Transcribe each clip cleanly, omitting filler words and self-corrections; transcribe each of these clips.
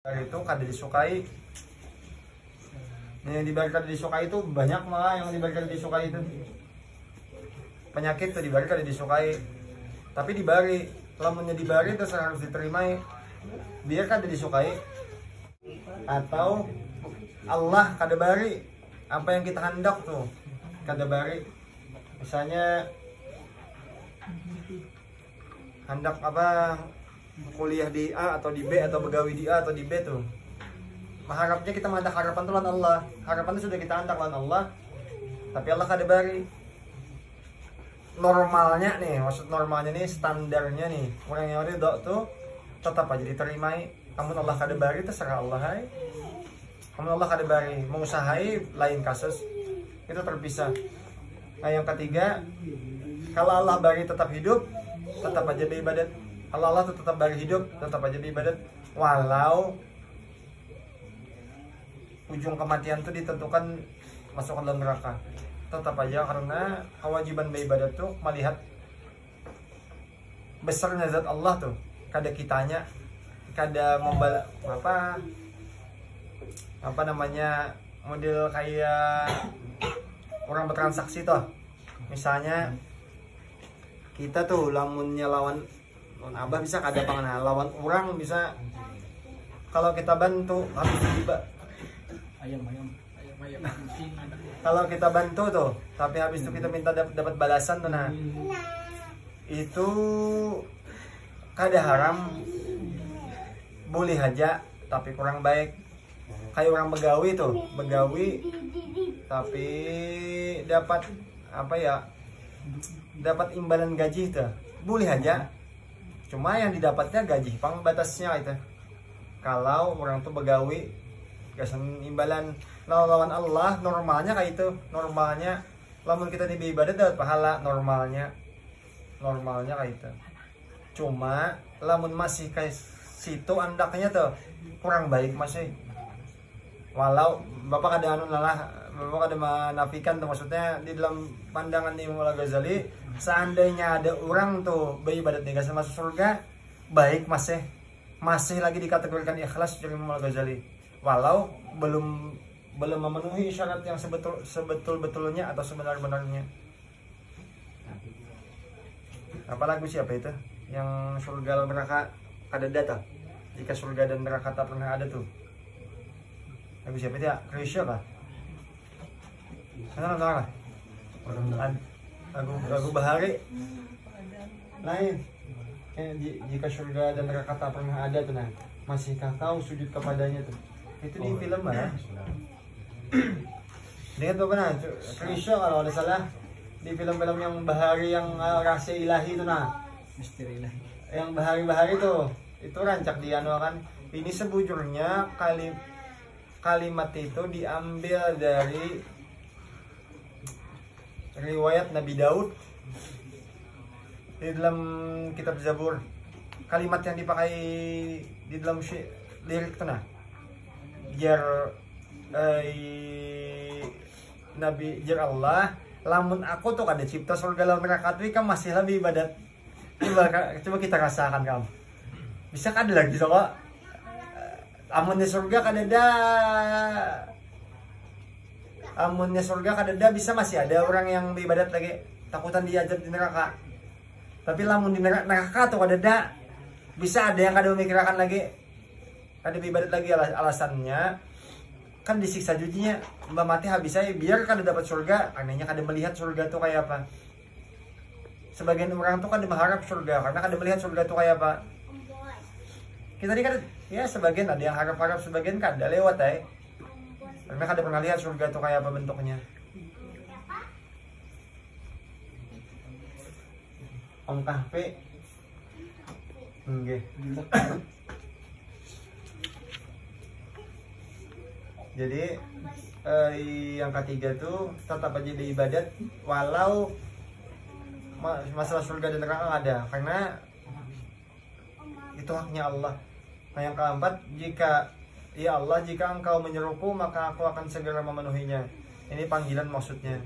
Itu kada disukai. Yang dibari kada disukai itu banyak, malah yang dibari kada disukai itu penyakit tuh dibari kada disukai, tapi dibari lamunnya dibari terus harus diterimai biar kada disukai. Atau Allah kada bari apa yang kita hendak tuh kada bari, misalnya hendak apa kuliah di A atau di B atau begawi di A atau di B tuh, harapnya kita ada harapan tuh lawan Allah, harapan itu sudah kita hendak lawan Allah, tapi Allah kada bari. Normalnya nih, maksud normalnya nih, standarnya nih, orang yang ridho tuh tetap aja diterimai. Namun Allah kada bari terserah Allah, hai. Namun Allah kada bari, mengusahai lain kasus, itu terpisah. Nah yang ketiga, kalau Allah bari tetap hidup, tetap aja beribadat. Kalau Allah tuh tetap bari hidup, tetap aja beribadat. Walau ujung kematian tuh ditentukan masuk ke dalam neraka, tetap aja, karena kewajiban beribadat tuh melihat besarnya zat Allah tuh, kada kitanya, kada membal apa namanya, model kayak orang bertransaksi tuh. Misalnya kita tuh lamunnya lawan abah bisa kada pangan, lawan orang bisa, kalau kita bantu habis tiba kalau kita bantu tuh, tapi habis itu kita minta dapat balasan tuh, nah itu kada haram, boleh aja, tapi kurang baik. Kayak orang begawi tuh, begawi tapi dapat apa ya, dapat imbalan gaji tuh, boleh aja, cuma yang didapatnya gaji pang batasnya itu. Kalau orang tuh begawi gasan imbalan lawan Allah, normalnya kayak itu, normalnya lamun kita di ibadah dapat pahala, normalnya kayak itu. Cuma lamun masih kayak situ andaknya tuh kurang baik masih. Walau bapak ada bapak ada menafikan tuh, maksudnya di dalam pandangan Imam Al-Ghazali, seandainya ada orang tuh beribadat nih gasan masuk surga, baik masih lagi dikategorikan ikhlas dari Imam Al-Ghazali, walau belum memenuhi syarat yang sebetul-betulnya atau sebenar-benarnya. Apalagi siapa itu yang surga dan neraka ada data, jika surga dan neraka tak pernah ada tuh, lagu siapa itu ya, Krisya kah? Mana lah lagu Bahari lain. Jika surga dan neraka tak pernah ada tuh, nah masihkah kau sujud kepadanya tuh, itu di film mana? Lihat apa nah, Krisya kalau ada salah, di film-film yang Bahari yang rahasia ilahi itu, nah misteri ilahi, yang Bahari tuh, itu rancak dia kan. Ini sebujurnya kalimat itu diambil dari riwayat Nabi Daud di dalam kitab Zabur. Kalimat yang dipakai di dalam lirik itu, nah biar Nabi jar Allah, lamun aku tuh kada cipta surga lan neraka tuh kan masih lebih ibadat. Coba kita rasakan kamu, bisa kada lagi so kok amunnya surga kadada, amunnya surga kadada, bisa masih ada orang yang beribadat lagi, takutan diajar di neraka. Tapi lamun di neraka tuh kadada, bisa ada yang kada memikirkan lagi, kada beribadat lagi. Alasannya kan disiksa jujinya, mbak mati habis saya biar kada dapat surga, anehnya kada melihat surga tuh kayak apa. Sebagian orang tuh kada mengharap surga karena kada melihat surga tuh kayak apa. Kita tadi kan ya sebagian ada yang harap-harap, sebagian kada lewat karena kada pernah lihat surga tuh kayak apa bentuknya. Om Kahfi nggih. Jadi yang ketiga tuh tetap aja beribadat walau masalah surga dan neraka ada, karena itu haknya Allah. Nah yang keempat, jika ya Allah, jika engkau menyeruku maka aku akan segera memenuhinya. Ini panggilan maksudnya,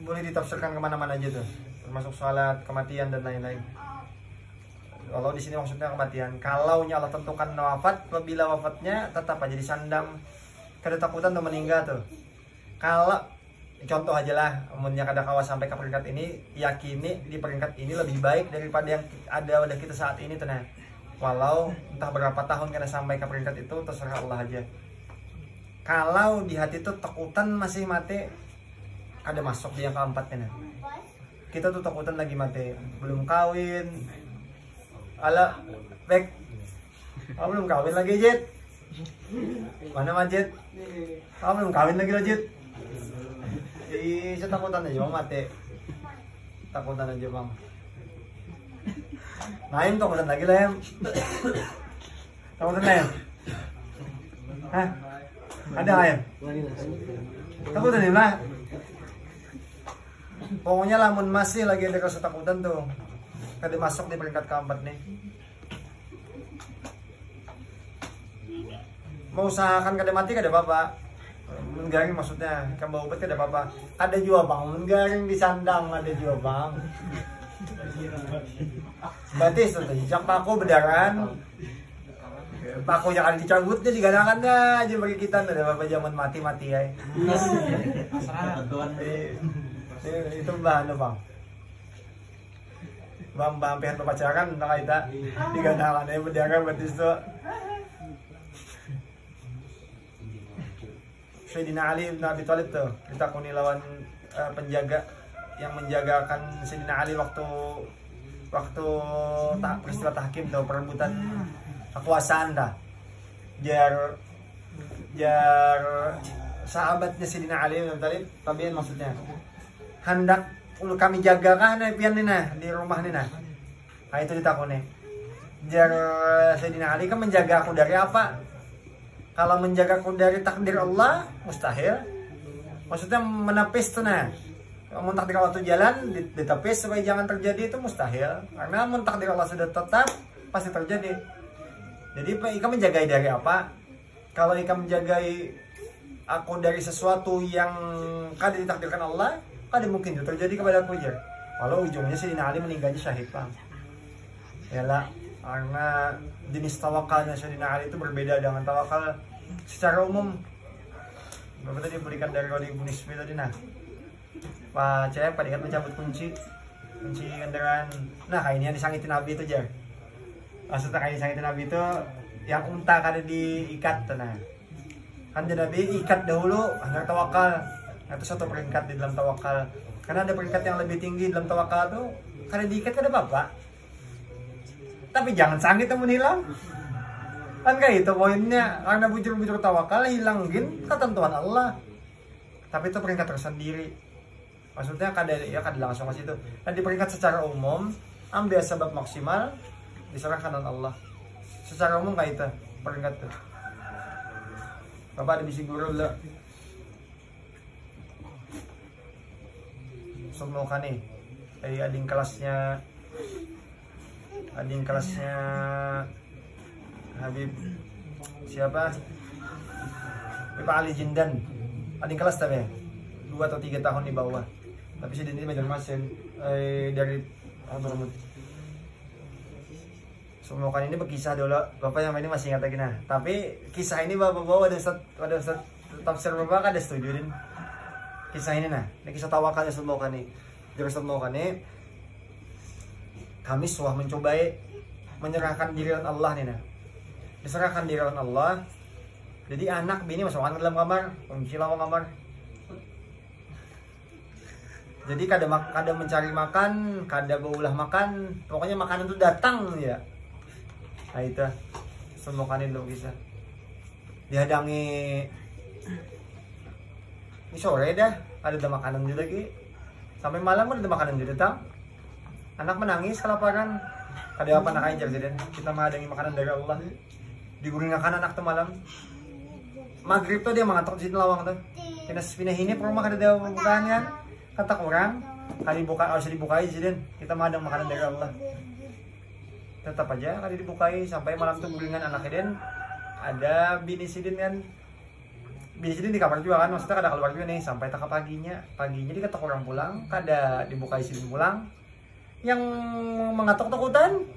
boleh ditafsirkan kemana-mana aja tuh, termasuk sholat, kematian dan lain-lain. Walau di sini maksudnya kematian. Kalau nya Allah tentukan wafat, apabila wafatnya tetap aja disandang. Kada takutan tuh meninggal tuh. Kalau contoh aja lah, umumnya kada kawas sampai ke peringkat ini, yakini di peringkat ini lebih baik daripada yang ada pada kita saat ini tuh nah. Walau entah berapa tahun kada sampai ke peringkat itu, terserah Allah aja. Kalau di hati tuh takutan masih mati, ada masuk di yang keempat nah. Kita tuh takutan lagi mati, belum kawin. Ala, Bek. Belum kawin lagi, Jet. Mana Majid? Belum kawin lagi, Jet. Saya takutan aja bang mati. Takutan aja bang. Naim takutan lagi lah em. Takutan lah em. Hah? Ada em? Takutan em lah. Pokoknya lamun masih lagi ada rasa takutan tuh, kada masuk di peringkat keempat nih. Mau usahakan kada mati kada apa-apa. Menggaring maksudnya, kan bawa obat kada apa-apa. Ada juga bang, menggaring di sandang ada juga bang. Berarti sudah jam paku bedaran. Paku yang akan dicabutnya diganakan dah aja bagi kita ada apa zaman mati-mati ya. Itu bahan bang. Bang pihak pacaran nak kita diganakan ya bedaran berarti itu. Sayyidina Ali bin Abi Thalib tuh ditakuni lawan penjaga yang menjagakan Sayyidina Ali waktu peristiwa tahkim tuh, perebutan kekuasaan dah. Jar sahabatnya Sayyidina Ali bin Abi Thalib, tabiin maksudnya. Hendak kami jaga kan pian nih nah di rumah nih nah. Nah itu ditakuni. Jar Sayyidina Ali kan menjaga aku dari apa? Kalau menjagaku dari takdir Allah mustahil. Maksudnya menepis tuh nah. Mun takdir Allah itu jalan ditepis supaya jangan terjadi itu mustahil. Karena mun takdir Allah sudah tetap pasti terjadi. Jadi Ika menjagai dari apa? Kalau Ika menjagai aku dari sesuatu yang kada ditakdirkan Allah, kada mungkin itu terjadi kepada aku aja. Walau ujungnya Sayyidina Ali meninggalnya syahid bang. Yalah, karena jenis tawakalnya Sayyidina Ali itu berbeda dengan tawakal secara umum. Berapa tadi berikan dari Wali Ibn Ismi tadi nah. Pak Cep, Pak Dikat mencabut kunci kendaraan. Nah kayak ini yang disangitin Nabi itu jar. Maksudnya kayak disangitin Nabi itu yang unta kada diikat nah. Kan jadi Nabi ikat dahulu agar tawakal. Itu satu peringkat di dalam tawakal. Karena ada peringkat yang lebih tinggi dalam tawakal tuh kada diikat kada apa-apa. Tapi jangan sangit temen hilang. Kan kayak itu poinnya. Karena bujur-bujur tawakal hilangin ketentuan Allah. Tapi itu peringkat tersendiri. Maksudnya kada langsung ke situ. Dan di peringkat secara umum ambil sebab maksimal diserahkan oleh Allah. Secara umum kayak itu peringkat itu. Bapak ada bisi guru lah. Semua kan nih. Ading kelasnya Habib siapa? Pak Ali Jindan. Ading kelas tapi 2 atau 3 tahun di bawah. Tapi si ini major masin dari Hadramaut. Semua kan ini berkisah dulu. Bapak yang ini masih ingat lagi nah. Tapi kisah ini bapak bawa ada tafsir bapak ada setuju din. Kisah ini nah. Ini kisah tawakalnya semua kan nih. Jadi semua kan nih. Kami suah mencobai menyerahkan diri Allah nih nah. Diserahkan diri Allah. Jadi anak bini masukkan ke dalam kamar, kunci lawang kamar. Jadi kada mencari makan, kada baulah makan, pokoknya makanan itu datang ya. Nah itu semua kan itu kisah. Dihadangi ini sore dah ada makanan juga lagi. Sampai malam ada makanan juga tang. Anak menangis kelaparan. Kada apa nak aja jadi kita menghadangi makanan dari Allah. Digunakan anak tuh malam. Maghrib tuh dia mengatok di lawang tuh. Pindah ini rumah kada ada bukaan kan. Kata orang kali buka harus dibukai jadi kita menghadang makanan dari Allah. Tetap aja kali dibukai sampai malam tuh gulingan anak Eden ada bini sidin kan. Bini sidin di kamar juga kan maksudnya kada keluar juga nih sampai tak paginya dia kata orang pulang kada dibukai sidin pulang. Yang mengatok takutan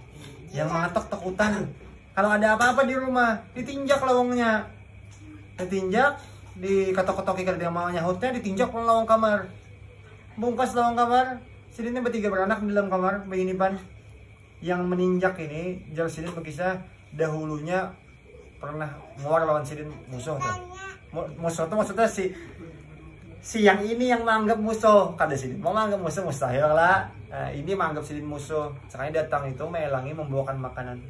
yang mengetok takutan. Kalau ada apa-apa di rumah, ditinjak lawangnya, ditinjak, diketok-ketoki kalau dia mau nyahutnya, ditinjak ke lawang kamar, bungkas lawang kamar. Sidinnya bertiga beranak di dalam kamar, beginipan. Yang meninjak ini, jar Sidin berkisah dahulunya pernah muar lawan Sidin musuh tuh. Musuh tuh maksudnya si yang ini yang menganggap musuh, kada Sidin mau menganggap musuh mustahil lah. Nah, ini menganggap Sidin musuh, sekali datang itu melangi membawakan makanan.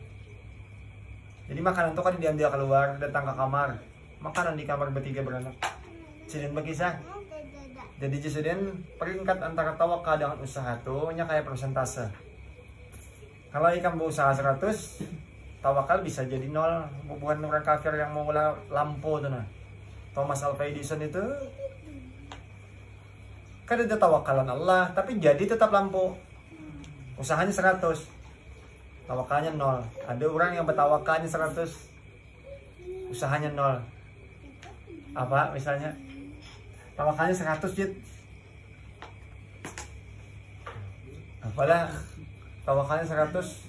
Jadi makanan itu kan dia keluar, datang ke kamar, makanan di kamar bertiga beranak. Sidin berkisah, jadi Sidin peringkat antara tawakal dengan usaha tuh nya kayak persentase. Kalau ikan berusaha 100, tawakal bisa jadi 0. Bukan orang kafir yang mau lampu tuh nah. Thomas Alva Edison itu kan ada tawakalan Allah, tapi jadi tetap lampu. Usahanya 100, tawakalnya 0. Ada orang yang bertawakalnya 100, usahanya 0. Apa misalnya? Tawakalnya 100 jit. Apalah tawakalnya 100,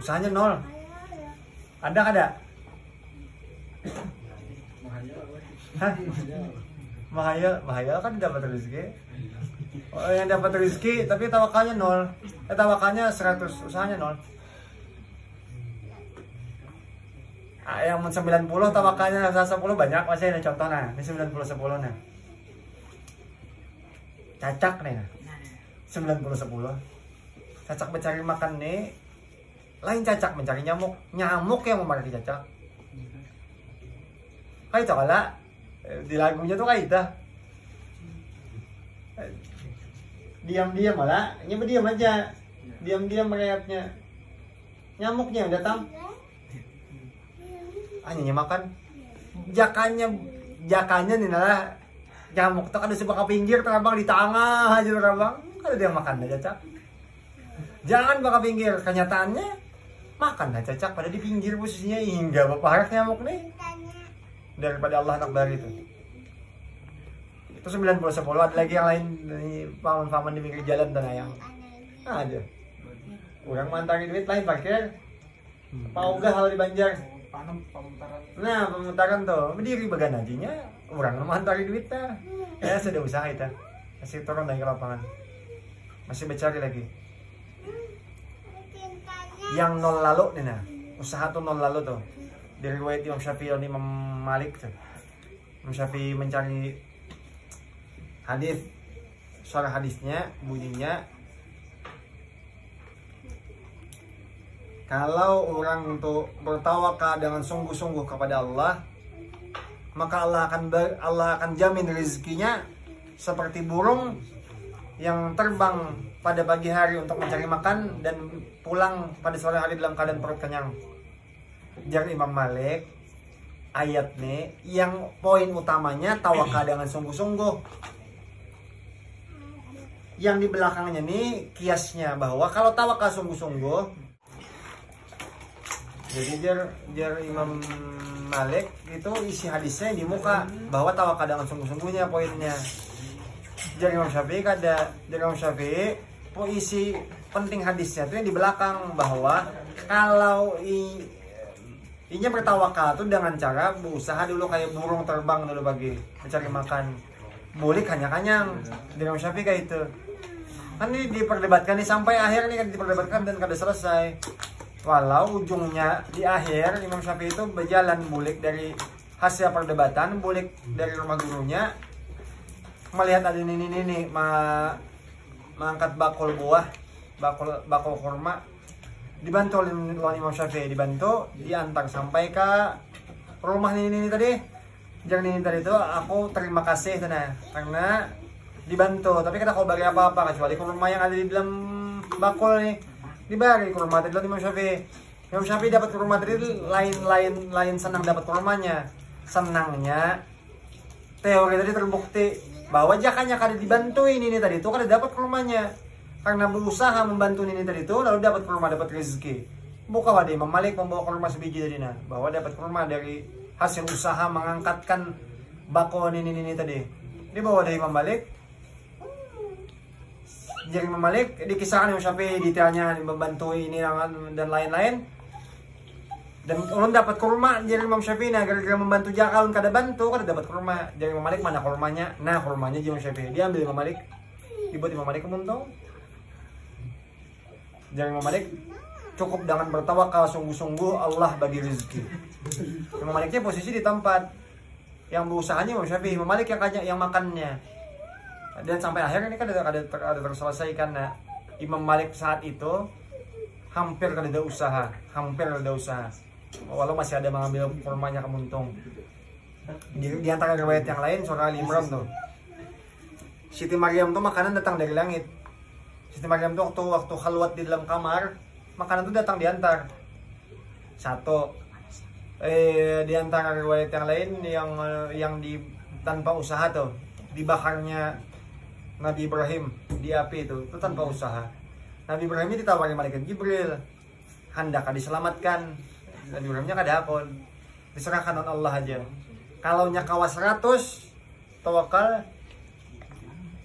usahanya 0. Ada? Hah? Bahaya kan dapat rezeki. Oh, yang dapat rezeki tapi tawakalnya 0. Tawakalnya 100, usahanya 0. Yang 90 tawakalnya 10 banyak, masih ada contoh nah. Ini 90-10 nah. Cacak nih nah. 90-10. Cacak mencari makan nih, lain cacak mencari nyamuk. Nyamuk yang memarahi cacak. Kayak itu kala di lagunya tuh kayak itu. Diam-diam malah, diam aja. Diam-diam merayapnya. Nyamuknya yang datang. Hanya makan. Jakanya nih lah. Nyamuk tuh kan suka ke pinggir, terbang di tengah aja terbang. Kalau dia makan aja cacak. Jangan baka pinggir, kenyataannya makan aja cacak pada di pinggir posisinya hingga bapak nyamuk nih. Daripada Allah nak bari itu. Itu 90-10, ada lagi yang lain paman-paman di pinggir jalan tanah yang ada. Orang mantari duit lain parkir. Paugah hal di Banjar. Nah, pemutaran tuh berdiri bagan ajinya. Orang mantari duit dah. Ya sudah usaha itu. Masih turun dari ke lapangan. Masih mencari lagi. Yang 0 lalu nih nah. Usaha tuh 0 lalu tuh. Dari riwayat Imam Syafi'i dan Imam Malik tuh. Imam Syafi'i mencari hadis. Suara hadisnya bunyinya, kalau orang untuk bertawakal dengan sungguh-sungguh kepada Allah, maka Allah akan jamin rezekinya seperti burung yang terbang pada pagi hari untuk mencari makan dan pulang pada sore hari dalam keadaan perut kenyang. Jar Imam Malik, ayat nih yang poin utamanya tawakal dengan sungguh-sungguh. Yang di belakangnya nih kiasnya bahwa kalau tawakal sungguh-sungguh, jadi jar Imam Malik itu isi hadisnya di muka bahwa tawakal dengan sungguh-sungguhnya poinnya. Jar Imam Syafi'i kada, jar Imam Syafi'i isi penting hadisnya itu yang di belakang bahwa kalau inya bertawakal tuh dengan cara berusaha dulu kayak burung terbang dulu bagi mencari makan. Boleh kanyang-kanyang. Jar Imam Syafi'i kayak itu. Kan ini diperdebatkan nih sampai akhir nih kan diperdebatkan dan kada selesai. Walau ujungnya di akhir Imam Syafi'i itu berjalan bulik dari hasil perdebatan, bulik dari rumah gurunya, melihat ada ini mengangkat bakul buah, bakul kurma, dibantu oleh Imam Syafi'i, dibantu diantar sampai ke rumah ini tadi. Jangan ini tadi itu aku terima kasih sana karena dibantu, tapi kita kau bagi apa-apa kecuali kurma yang ada di dalam bakul nih. Dibagi kurma tadi Imam Syafi'i. Imam Syafi'i dapat kurma tadi lain senang dapat kurmanya. Senangnya teori tadi terbukti bahwa jakanya kada dibantu ini tadi itu kada dapat kurmanya. Karena berusaha membantu ini tadi itu lalu dapat kurma, dapat rezeki. Bukan ada Imam Malik membawa kurma sebiji tadi nah, bahwa dapat kurma dari hasil usaha mengangkatkan bakul ini tadi. Dibawa dari Imam Malik. Jadi Imam Malik dikisahkan Imam Syafi'i detailnya membantu ini dan lain-lain. Dan ulun dapat kurma jadi Imam Syafi'i nah gara-gara membantu jakal kada bantu kada dapat kurma. Jadi Imam Malik mana kurmanya? Nah kurmanya jadi Imam Syafi'i dia ambil Imam Malik dibuat Imam Malik kemuntong. Jadi Imam Malik cukup dengan bertawakal sungguh-sungguh Allah bagi rezeki. Imam Maliknya posisi di tempat yang berusahanya Imam Syafi'i, Imam Malik yang makannya. Dan sampai akhir ini kan ada terselesaikan. Nah, Imam Malik saat itu hampir kada ada usaha. Walau masih ada mengambil kurmanya kemuntung. Di antara riwayat yang lain surah Al-Imran tuh. Siti Maryam tuh makanan datang dari langit. Siti Maryam tuh waktu khalwat di dalam kamar, makanan tuh datang diantar. Satu. Di antara riwayat yang lain yang tanpa usaha tuh dibakarnya Nabi Ibrahim di api itu tanpa usaha. Nabi Ibrahim ini ditawari malaikat Jibril, hendak diselamatkan. Nabi Ibrahimnya kada akon, diserahkan oleh Allah aja. Kalau nyakawa 100 tawakal,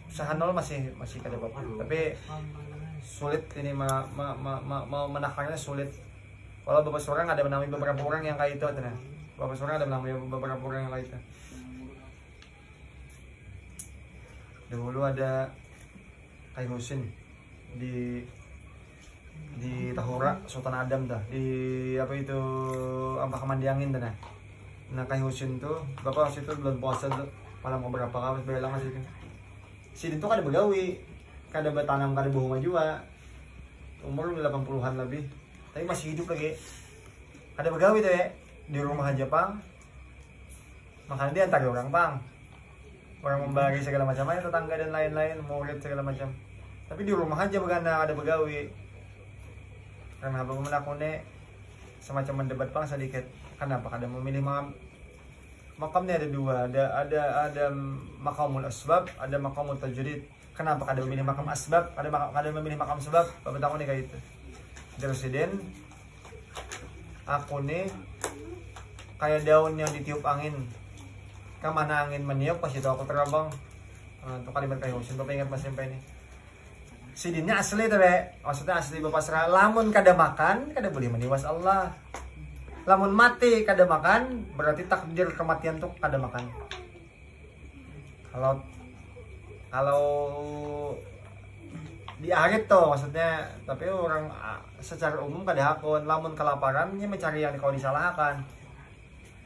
usaha 0 masih kada apa-apa. Tapi sulit ini mau menakarnya sulit. Walau bapak seorang ada menamai beberapa orang yang kayak itu, nah. Bapak seorang ada menamai beberapa orang yang kayak itu. Dahulu ada Kai Husin di Tahura Sultan Adam dah di apa itu Ampah Kemandiangin dah nah. Nah Kai Husin tuh bapak waktu itu bulan puasa tuh malam beberapa kali belang masih kan. Sidin tuh kada begawi, kada bertanam, kada berumah juga. Umur 80-an lebih. Tapi masih hidup lagi. Kada begawi tuh ya di rumah aja pang. Makanya dia antar orang pang. Orang membagi segala macam aja tetangga dan lain-lain, murid segala macam. Tapi di rumah aja begana ada begawi. Karena abang menakune semacam mendebat pang sedikit. Kenapa kada memilih makamnya ada dua, ada makamul asbab, ada makamul tajrid. Kenapa kada memilih makam asbab, kada memilih makam sebab? Bapak tahu nih kayak itu. Presiden aku nih kayak daun yang ditiup angin. Kemana angin meniup pas itu aku terbang. Untuk kalimat kayak Husin, bapak ingat masih sampai ini. Sidinnya asli tuh maksudnya asli bapak serah. Lamun kada makan, kada boleh meniwas Allah. Lamun mati kada makan, berarti takdir kematian tuh kada makan. Kalau di akhir tuh maksudnya, tapi orang secara umum kada hakun. Lamun kelaparan, dia mencari yang kau disalahkan.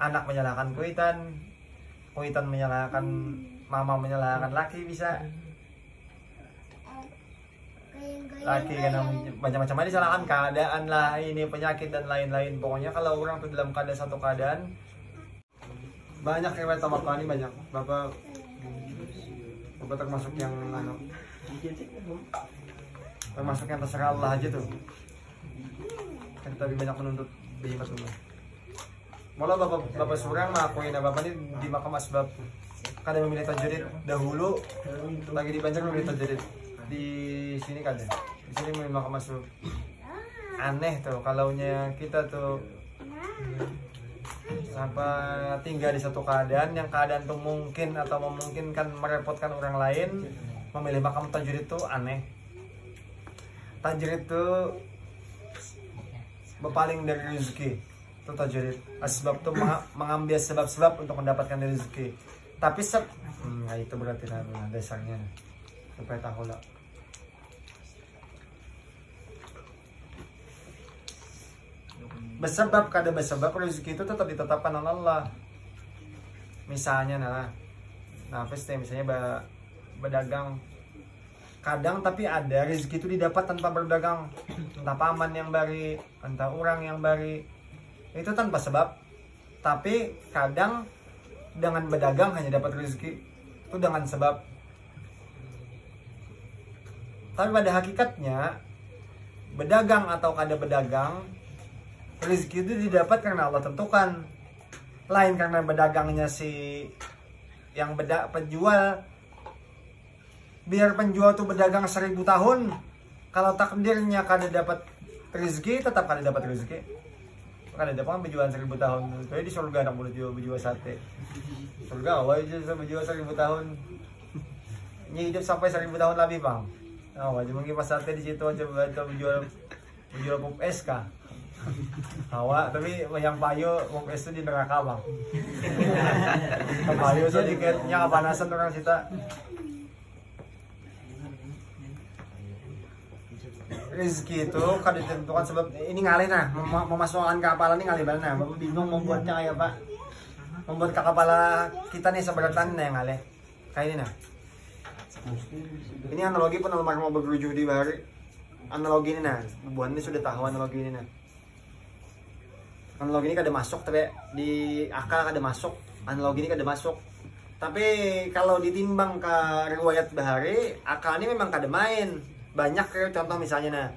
Anak menyalahkan kuitan menyalahkan mama, menyalahkan laki bisa. Laki karena macam-macam aja disalahkan, keadaan lah, ini penyakit dan lain-lain. Pokoknya kalau orang tuh dalam satu keadaan, banyak riwayat tawakal ini banyak. Bapak termasuk yang termasuk yang terserah Allah aja tuh. Kan tapi banyak menuntut di rumah. Malah bapak seorang ngakuin bapak ini di makam asbab. Kada memilih tajrid dahulu, lagi di Banjar memilih tajrid. Di sini kada. Di sini memilih makam asbab. Aneh tuh kalaunya kita tuh sampai tinggal di satu keadaan yang keadaan tuh mungkin atau memungkinkan merepotkan orang lain, memilih makam tajrid itu aneh. Tajrid itu berpaling dari rezeki. Itu tajrid. Asbab itu mengambil sebab-sebab untuk mendapatkan rezeki. Tapi nah itu berarti dasarnya. Supaya tahu lah. Bersebab kada bersebab rezeki itu tetap ditetapkan oleh Allah. Misalnya pasti misalnya berdagang. Kadang tapi ada rezeki itu didapat tanpa berdagang. Entah paman yang bari, entah orang yang bari. Itu tanpa sebab. Tapi kadang dengan berdagang hanya dapat rezeki. Itu dengan sebab. Tapi pada hakikatnya berdagang atau kada berdagang, rezeki itu didapat karena Allah tentukan. Lain karena berdagangnya si yang penjual. Biar penjual tuh berdagang 1000 tahun, kalau takdirnya kada dapat rezeki, tetap kada dapat rezeki. Kada dapat penjualan 1000 tahun. Jadi di surga nak boleh berjual sate. Surga awal aja berjual 1000 tahun. Ini hidup sampai 1000 tahun lebih bang. Oh, aja mungkin pas sate di situ aja jual pop es kah? Hawa, tapi yang payo pop es itu di neraka bang. Payo sedikitnya kepanasan orang sita. Rezeki itu kan ditentukan sebab ini ngalih nah memasukkan kapal ini ngalih banget nah. Bapak bingung membuatnya kayak pak. Membuat kepala kita nih seberatan yang ngalih. Kayak ini nah. Ini analogi pun almarhum mau berujung di bahari. Analogi ini nah, buat ini sudah tahu analogi ini nah. Analogi ini kada masuk tapi di akal kada masuk. Analogi ini kada masuk. Tapi kalau ditimbang ke riwayat bahari, akal ini memang kada main. Banyak kayak contoh misalnya nah,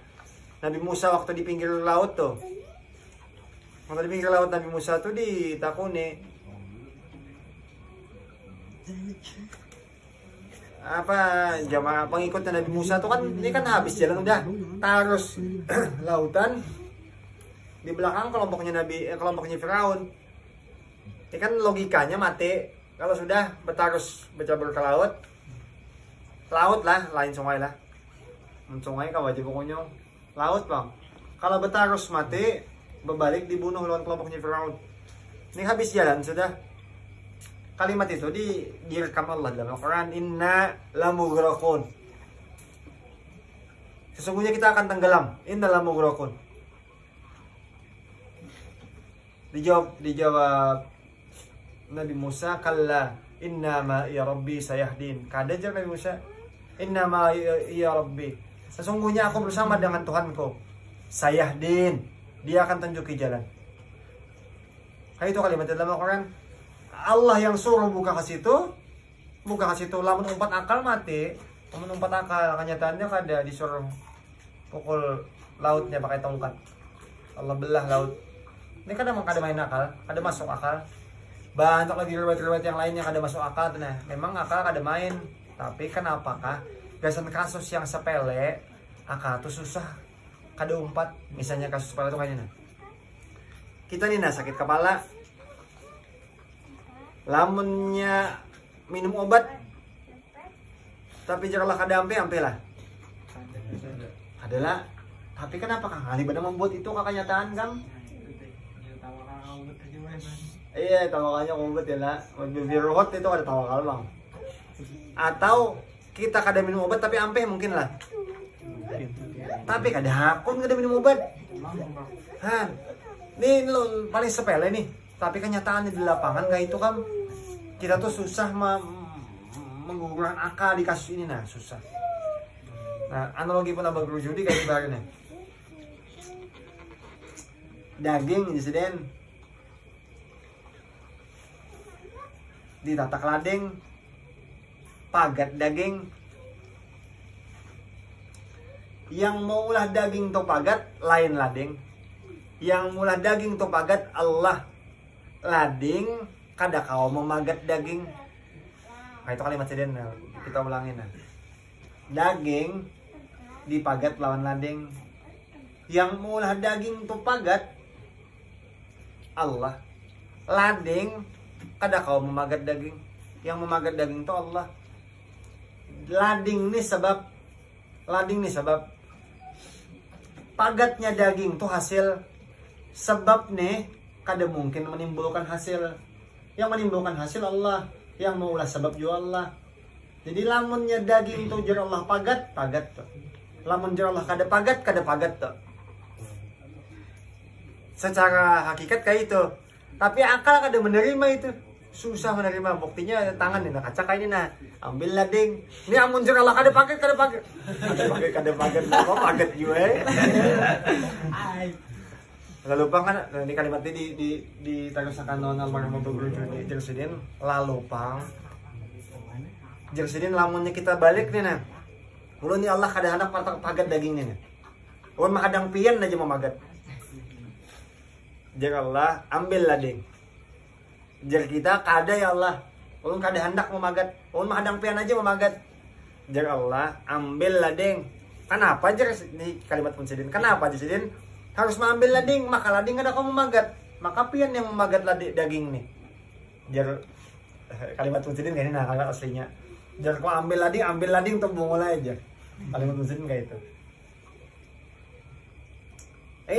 Nabi Musa waktu di pinggir laut tuh. Waktu di pinggir laut Nabi Musa tuh ditakuni apa jamaah pengikutnya Nabi Musa tuh kan ini kan habis jalan udah terus lautan di belakang kelompoknya Firaun. Ini kan logikanya mati kalau sudah bertarus bercabur ke laut lah lain sungai lah. Sungai kah wajib pokoknya laut bang. Kalau bertarus mati berbalik dibunuh lawan kelompoknya Firaun. Ini habis jalan sudah. Kalimat itu direkam Allah dalam Al-Quran. Inna lamughraqun. Sesungguhnya kita akan tenggelam. Inna lamughraqun. Dijawab Nabi Musa, kalla inna ma ya rabbi sayahdin. Kada aja Nabi Musa. Inna ma ya rabbi. Sesungguhnya aku bersama dengan Tuhanku. Sayahdin. Dia akan tunjuki jalan. Kayak itu kalimat dalam Al-Quran. Allah yang suruh buka ke situ, lamun umpat akal mati, lamun umpat akal kenyataannya kada disuruh pukul lautnya pakai tongkat. Allah belah laut. Ini kadang kada main akal, kada masuk akal. Banyak lagi riwayat-riwayat yang lain yang kada masuk akal. Nah, memang akal kada main, tapi kenapakah gasan kasus yang sepele akal tuh susah kada umpat. Misalnya kasus sepele itu kayaknya. Kita nih nah sakit kepala. Lamunnya minum obat tapi janganlah kada ampe lah adalah tapi kenapa Kang Ali pada membuat itu kenyataan Kang? Iya tawakalnya obat ya lah birohot itu ada tawakal bang atau kita kada minum obat tapi ampe mungkin lah tapi kada hakun kada minum obat Han ini lo paling sepele nih. Tapi kenyataannya di lapangan nggak itu kan kita tuh susah menggugurkan akal di kasus ini nah susah. Nah analogi pun abang judi kayak gimana? Daging insiden ditatak lading, pagat daging. Yang mau ulah daging to pagat lain lading. Yang mulah daging to pagat Allah. Lading kada kau memagat daging. Nah itu kalimat seden kita ulangin nah. Daging dipagat lawan lading. Yang mulah daging tu pagat Allah. Lading kada kau memagat daging. Yang memagat daging tu Allah. Lading nih sebab pagatnya daging tu hasil sebab nih kada mungkin menimbulkan hasil. Yang menimbulkan hasil Allah, yang maulah sebab juga Allah. Jadi lamunnya daging tu jar Allah pagat tuh. Lamun jar Allah kada pagat tuh. Secara hakikat kayak itu. Tapi akal kada menerima itu. Susah menerima. Buktinya tangan ini kaca kayak ini nah. Ambil lading. Ini amun jar Allah kada pagat. Kada pagat. Apa pagat juga lalu pang kan ini kalimat ini ditarusakan non almarhum guru di Jersidin lalu pang Jersidin lamunnya kita balik nih nah ulun ni Allah kada hendak pagat daging nih ulun makadang pian aja memagat jar Allah ambil lading jar kita kada ya Allah ulun kada hendak memagat ulun makadang pian aja memagat jar Allah ambil lading kenapa jar ini kalimat pun Sidin kenapa Jersidin harus mengambil lading, maka lading ada kau memagat, maka pian yang memagat daging nih. Jar kalimat Mucidin kayak ini nah kalimat aslinya. Jar kau ambil lading tuh mulai aja. kalimat muslim kayak itu.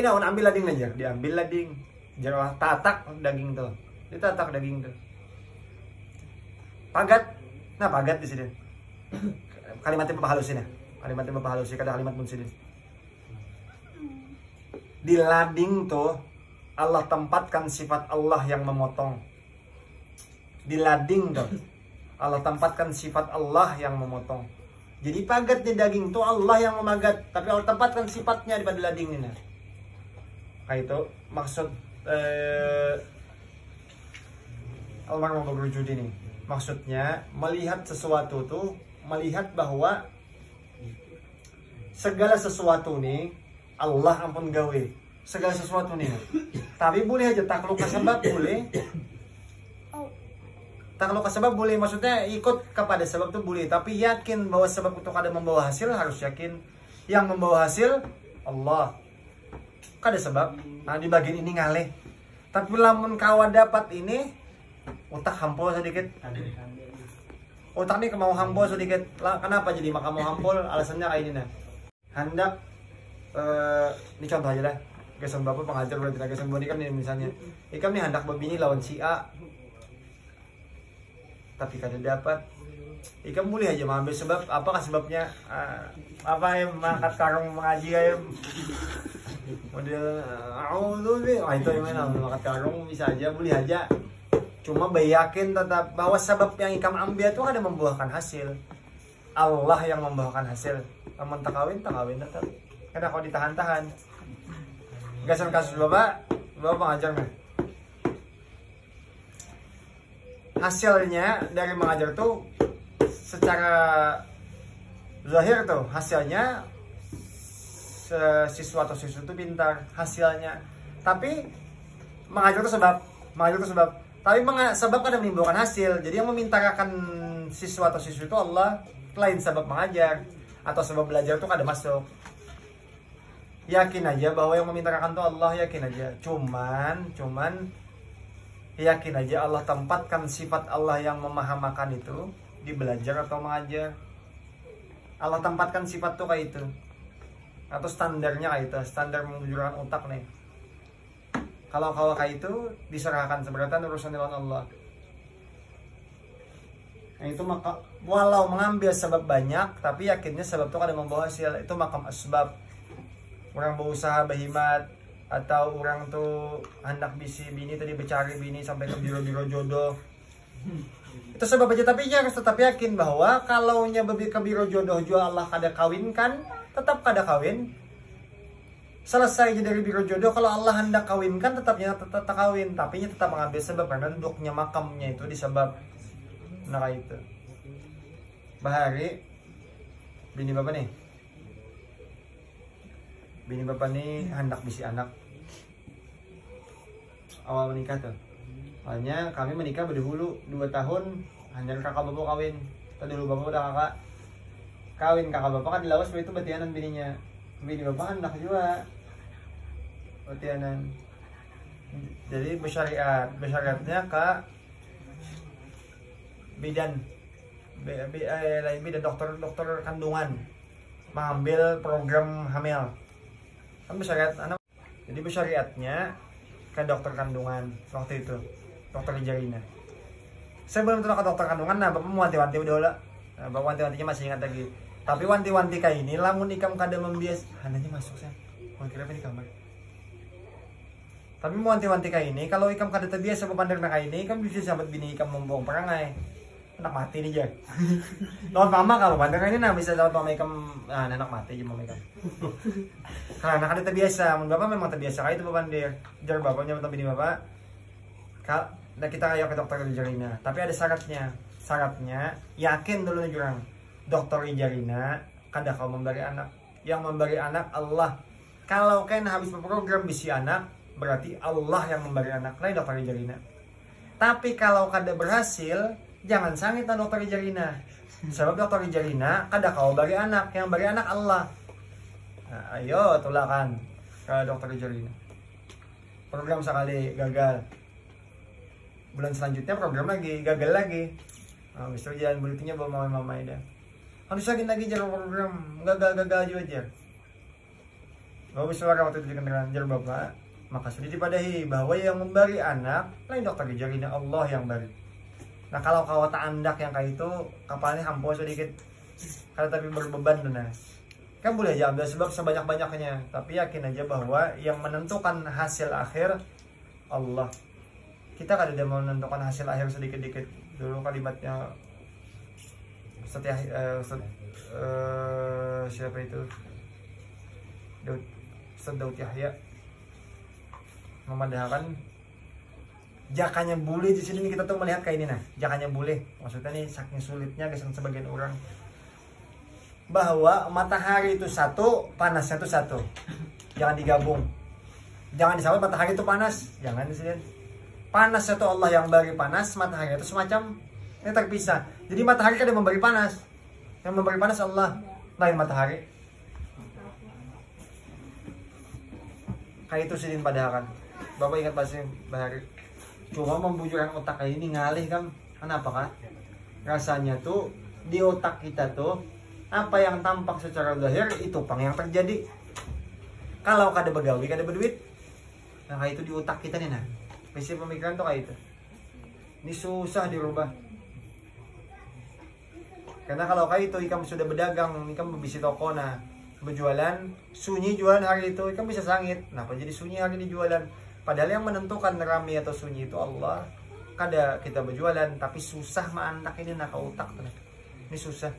Naon ambil lading aja, diambil lading, jarah tatak daging tuh, ditatak daging tuh. Pagat, nah pagat di sini. Kalimatnya bapak halusin ya, kalimatnya bapak halusin, kada kalimat pun sini. Di lading tuh Allah tempatkan sifat Allah yang memotong. Di lading tuh Allah tempatkan sifat Allah yang memotong. Jadi pagat di daging tuh Allah yang memagat, tapi Allah tempatkan sifatnya di pada lading ini. Kayak itu maksud almarhum Bapak Rujud ini. Maksudnya melihat sesuatu tuh, melihat bahwa segala sesuatu nih Allah ampun gawe. Segala sesuatu nih. Tapi boleh aja takluk sebab boleh. Takluk sebab boleh, maksudnya ikut kepada sebab tuh boleh, tapi yakin bahwa sebab itu kada membawa hasil, harus yakin yang membawa hasil Allah. Kada sebab, nah di bagian ini ngaleh. Tapi lamun kawan dapat ini, otak hampol sedikit. Otak nih mau hampol sedikit. Lah, kenapa jadi maka mau hampol? Alasannya kayak ini nah. Hendak, ini contoh aja lah. Kesan bapak pengajar berarti kesan boni kan nih misalnya. Ikam nih hendak berbini lawan si A. Tapi kada dapat. Ikam boleh aja mengambil sebab. Apakah sebabnya? Apa yang mengangkat karung mengaji ya? Model itu yang mana mengangkat karung bisa aja, boleh aja. Cuma yakin tetap bahwa sebab yang ikam ambil itu ada membuahkan hasil. Allah yang membuahkan hasil. Namun tak kawin tetap. Karena kalau ditahan-tahan. Gasan kasus bapak mengajar nggak? Hasilnya dari mengajar tuh secara zahir tuh hasilnya siswa atau siswa itu pintar hasilnya, tapi mengajar itu sebab tapi sebab kan menimbulkan hasil. Jadi yang memintarakan siswa atau siswa itu Allah, lain sebab mengajar atau sebab belajar itu kada masuk. Yakin aja bahwa yang memintarakan itu Allah, yakin aja. Cuman yakin aja Allah tempatkan sifat Allah yang memahamakan itu di belajar atau mengajar. Allah tempatkan sifat tuh kayak itu. Atau standarnya kayak itu, standar menunjukkan otak nih. Kalau kayak itu diserahkan seberatan urusan dengan Allah. Nah itu maka walau mengambil sebab banyak, tapi yakinnya sebab itu kada membawa hasil. Itu makam asbab. Orang berusaha berhimat, atau orang tuh hendak bini tadi bercari bini sampai ke biro-biro jodoh. Itu sebab aja, tapi dia harus tetap yakin bahwa kalau nya ke biro jodoh juga Allah kada kawinkan, tetap kada kawin. Selesai aja dari biro jodoh, kalau Allah hendak kawinkan tetap kawin, tapi nya tetap mengambil sebab karena duduknya makamnya itu di sebab. Nah itu. Bahari bini bapak nih. Bini bapak nih hendak bisi anak. Awal menikah tuh. Makanya kami menikah berdahulu 2 tahun, hanya kakak bapak kawin. Tadi dulu bapak udah kawin, kakak bapak kan di Laos itu batianan bininya. Bini bapak hendak juga batianan. Jadi bersyariatnya ke bidan dokter kandungan mengambil program hamil. Kan bersyariat anak. Jadi bersyariatnya ke dokter kandungan waktu itu, dokter Jarina. Saya belum tahu ke dokter kandungan, nah bapak mau wanti-wanti udah lah. Nah, bapak wanti-wantinya masih ingat lagi. Tapi wanti-wanti kayak ini, lamun ikam kada membias, hananya masuk saya. Mau kira apa di kamar? Tapi mau wanti-wanti kayak ini, kalau ikam kada terbiasa berpandang kayak ini, ikam bisa sampai bini ikam membuang perangai. Anak mati nih Jar. Lawan mama kalau pandang ini nah bisa lawan mama ikam, anak mati aja mama ikam. Karena kada terbiasa, mun bapak memang terbiasa kayak itu berpandir. Jar bapaknya atau bini bapak. Nah kita ayo ke dokter Jarina, tapi ada syaratnya. Syaratnya yakin dulu jurang. Dokter Jarina kada kau memberi anak. Yang memberi anak Allah. Kalau kan habis berprogram bisi anak, berarti Allah yang memberi anak. Lain dokter Jarina. Tapi kalau kada berhasil, jangan sangit dokter Jarina. Sebab dokter Jarina kada kau bagi anak, yang bagi anak Allah. Nah, ayo tulakan ke dokter Jarina. Program sekali gagal. Bulan selanjutnya program lagi gagal lagi. Nah, misalnya jalan bulutinya bawa mama-mama ida. Harus lagi jalan program, gagal aja. Gak bisa waktu itu dengan jar bapak, maka sudah dipadahi bahwa yang memberi anak lain dokter jarina Allah yang beri. Nah kalau kawata andak yang kayak itu kapalnya hampir sedikit, kalau tapi berbeban benar. Kan boleh aja ambil sebab sebanyak-banyaknya, tapi yakin aja bahwa yang menentukan hasil akhir Allah. Kita kan tidak menentukan hasil akhir sedikit-dikit. Dulu kalimatnya siapa itu? Daud Yahya memadahkan jakanya boleh di sini kita tuh melihat kayak ini nah, jakanya boleh. Maksudnya nih saking sulitnya kesan sebagian orang bahwa matahari itu satu, panasnya itu satu. Jangan digabung. Jangan disamakan matahari itu panas, jangan di sini. Panas itu Allah yang beri panas, matahari itu semacam ini terpisah. Jadi matahari kan yang memberi panas. Yang memberi panas Allah, lain matahari. Kayak itu sih padahal kan. Bapak ingat pasti bahari. Cuma membujurkan otak kayak ini ngalih kan. Kenapa kan? Rasanya tuh di otak kita tuh apa yang tampak secara zahir itu pang yang terjadi. Kalau kada begawi, kada berduit, nah kayak itu di otak kita nih nah. Prinsip pemikiran tuh kayak itu. Ini susah dirubah. Karena kalau kayak itu ikam sudah berdagang, ikam berbisnis toko nah, berjualan, sunyi jualan hari itu, ikam bisa sangit. Kenapa jadi sunyi hari ini jualan? Padahal yang menentukan rame atau sunyi itu Allah. Kada kita berjualan, tapi susah anak ini nak ke otak tuh. Ini susah.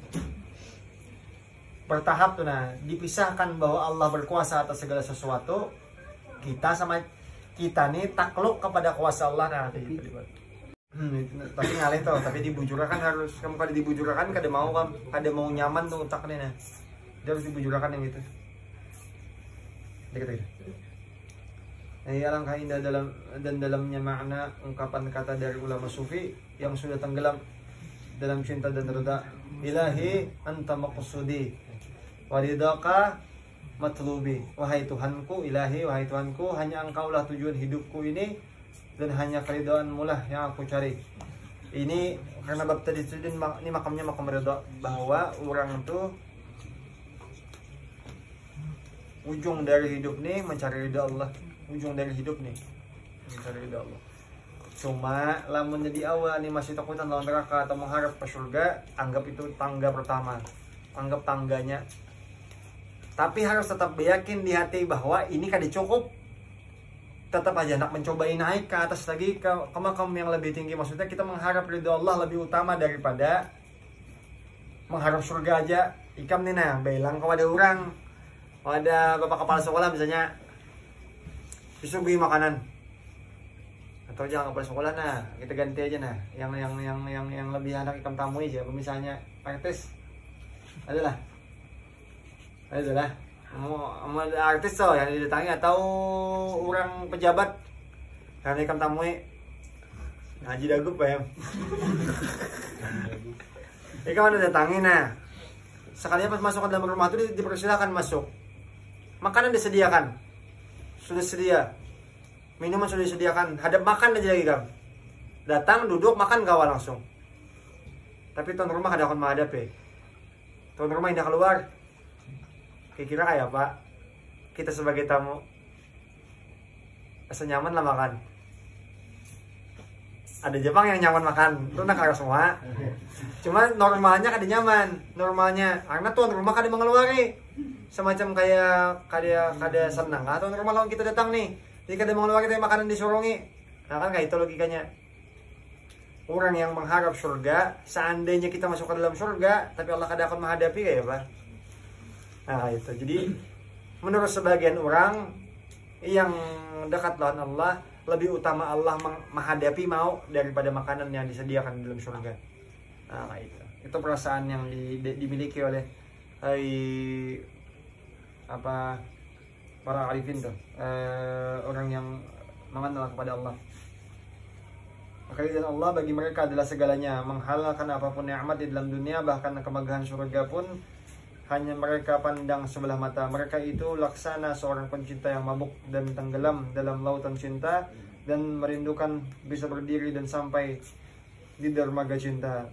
Bertahap tuh nah, dipisahkan bahwa Allah berkuasa atas segala sesuatu. Kita sama kita nih takluk kepada kuasa Allah nah gitu. Tapi ngalih tuh, tapi dibujurakan harus. Kamu kada dibujurakan kada mau nyaman tuh otak nih nah. Dia harus dibujurakan yang gitu. Dikit. Nah, alangkah indah dalamnya makna ungkapan kata dari ulama sufi yang sudah tenggelam dalam cinta dan reda. Ilahi anta maqsudi waridaka matlubi. Wahai Tuhanku, ilahi, wahai Tuhanku, hanya engkaulah tujuan hidupku ini dan hanya keridhaanmu lah yang aku cari. Ini karena bab tadi ini makamnya makam ridha, bahwa orang tuh ujung dari hidup nih mencari ridha Allah. Ujung dari hidup nih mencari ridha Allah. Cuma lamun di awal nih masih takutan lawan neraka atau mengharap ke surga, anggap itu tangga pertama, anggap tangganya. Tapi harus tetap yakin di hati bahwa ini kada cukup. Tetap aja nak mencobai naik ke atas lagi ke makam yang lebih tinggi. Maksudnya kita mengharap ridha Allah lebih utama daripada mengharap surga aja. Ikam nih nah bilang kepada orang, ada bapak kepala sekolah misalnya, disuguhi makanan. Atau jangan kepala sekolah nah, kita ganti aja nah. Yang lebih anak ikam tamu aja. Misalnya artis, adalah mau artis so yang didatangi atau orang pejabat yang ikam tamu Haji Dagup ya. Ikam ada datangi nah. Sekalinya pas masuk ke dalam rumah itu dipersilakan masuk. Makanan disediakan. Sudah sedia. Minuman sudah disediakan. Hadap makan aja lagi kam. Datang, duduk, makan gawa langsung. Tapi tuan rumah kada akan menghadap Tuan rumah indah keluar. Kira-kira kayak Pak, kita sebagai tamu rasa nyaman lah makan. Ada Jepang yang nyaman makan, itu nak harus semua. Cuma normalnya kada nyaman, normalnya karena tuan rumah kada mengeluari. Semacam kayak kada senang lah tuan rumah lawan kita datang nih. Jadi kada mengeluari tapi makanan disurungi. Nah kan kayak itu logikanya. Orang yang mengharap surga, seandainya kita masuk ke dalam surga, tapi Allah kada akan menghadapi kayak Pak. Nah itu, jadi menurut sebagian orang yang dekat dengan Allah, lebih utama Allah menghadapi mau daripada makanan yang disediakan di dalam surga. Nah itu perasaan yang dimiliki oleh para arifin tuh, orang yang mengenal kepada Allah. Keridhaan Allah bagi mereka adalah segalanya, menghalalkan apapun nikmat di dalam dunia, bahkan kemegahan surga pun hanya mereka pandang sebelah mata. Mereka itu laksana seorang pencinta yang mabuk dan tenggelam dalam lautan cinta dan merindukan bisa berdiri dan sampai di dermaga cinta.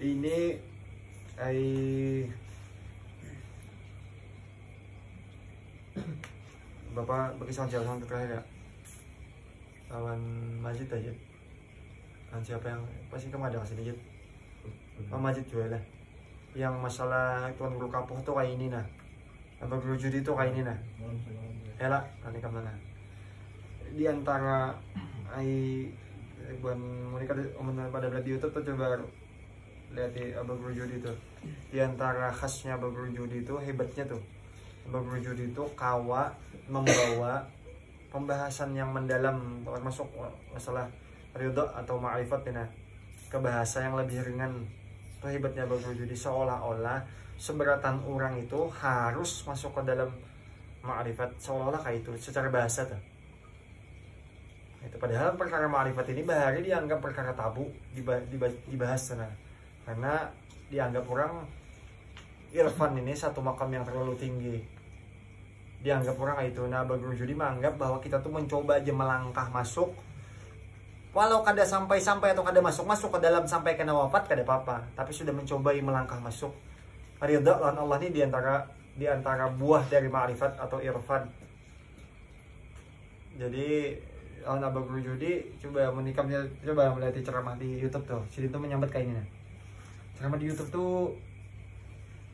ini Bapak bagi soal terakhir ya, lawan Majid aja. Siapa yang pasti kamu ada kasih Majid? Majid juga lah. Yang masalah tuan guru kampung tuh kayak ini nah, atau guru judi tuh kayak ini nah. Ela nanti kamu nah. Di antara buat mereka pada lihat di YouTube tuh coba lihat di abang guru judi tuh. Di antara khasnya abang guru judi itu hebatnya tuh. Abang guru judi itu membawa pembahasan yang mendalam termasuk masalah ridho atau ma'rifat ya, ke bahasa yang lebih ringan. Itu hebatnya abang guru judi, seolah-olah seberatan orang itu harus masuk ke dalam ma'rifat, seolah-olah kayak itu secara bahasa tuh. Itu padahal perkara ma'rifat ini bahari dianggap perkara tabu dibahas sana. Karena dianggap orang irfan ini satu makam yang terlalu tinggi. Dianggap orang kayak itu. Nah, Abang Guru Judi menganggap bahwa kita tuh mencoba aja melangkah masuk. Walau kada sampai-sampai atau kada masuk ke dalam sampai kena wafat kada apa-apa, tapi sudah mencoba melangkah masuk. Ridha lawan Allah ini diantara buah dari ma'rifat atau irfan. Jadi lawan Abang Guru Judi coba melihat ceramah di YouTube tuh. Sini tuh menyambat kayak ini. Ceramah di YouTube tuh